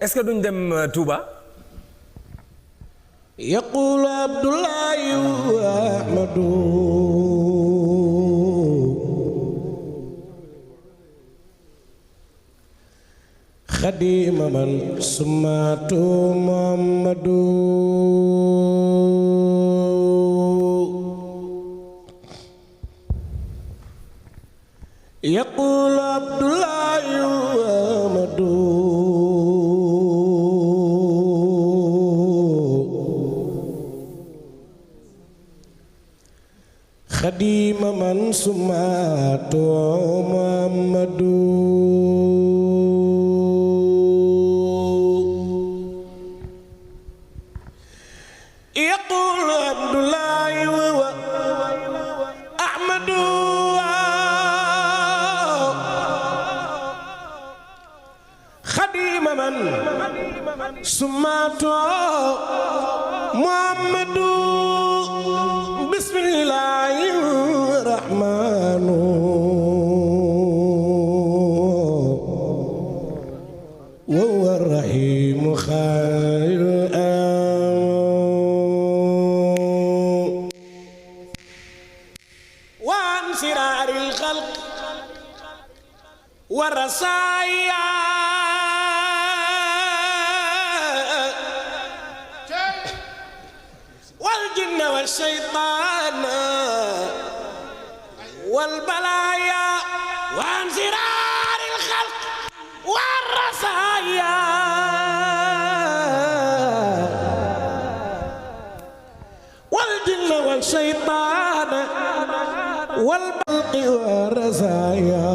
est-ce que duñ dem Touba. yaqulu Abdullahi wa Ahmadu xadima man sumatu Muhammadu yaqulu Abdullahi wa Ahmadu xadima man sumatu Muhammadu yaqulu Abdullahi wa Ahmadu xadima man sumatu Muhammadu bismillahi rahmanu wa huwa rahimu khairul wa ansiraril khalq wa rasaya wal jinna wa shaytana wal balaya wa ansiraril khalq wa rasaya wal jinna wa shaytana wal balqi wa rasaya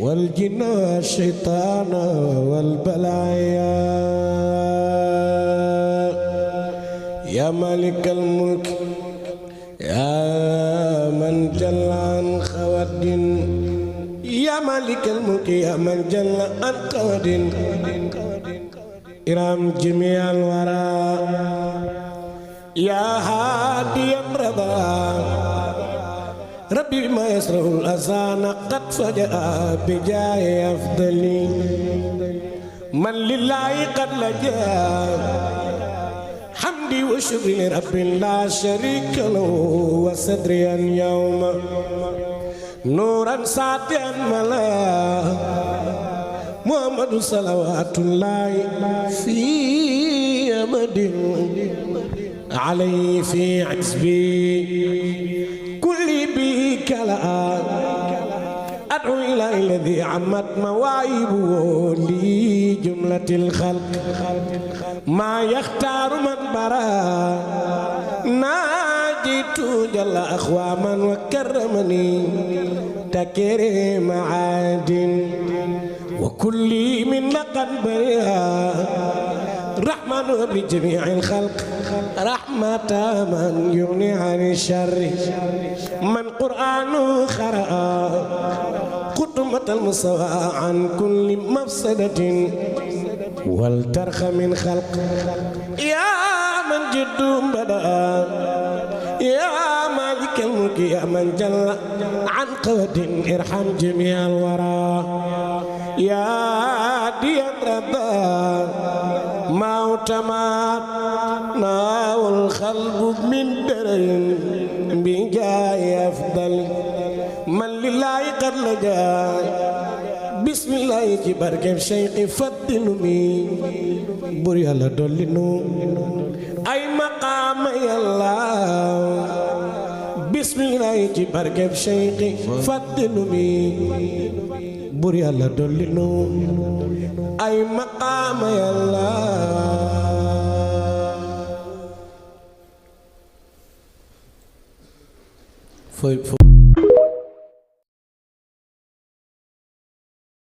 wal jinna wa shaytana wal balaya ya malikal mulk ya man jalla an khawadin ya malikal mulk ya man jalla an khawadin iram jami'al wara ya hadiyan rada rabbi ma yasrul azana qad faja'a bijaahi afdali man lillahi qad laja hamdi wa shukri rabbin la sharika lahu wa sadriyan yawma nuran satian mala muhammadu salawatullahi fi amadin alayhi fi hasbi kulli bi kala ad'u ila alladhi ammat mawaibu li jumlatil khalq ma yakhtaru man bara najitu jalla akhwaman wa karramani takrima adin wa kulli min laqad bariha rahmanu bi jami'il khalq rahmatan man yughni 'ani sharri man qur'anu khara'a qutmatal musawa 'an kulli mafsadatin wal tarkha min khalq ya man jiddu bada'a ya malikal mulki ya man jalla 'an qawadin irham jami'al wara ya diyat rabba mautamat nawul khalbu min darin bijaahi afdal man lillahi qad laja bismillahi ci barkeb Cheikh faddilu mi bur yàlla dolli nu ay maqaama yàlla bismillahi ci barkeb Cheikh faddilu mi bur yàlla dolli nu ay maqaama yàlla fooy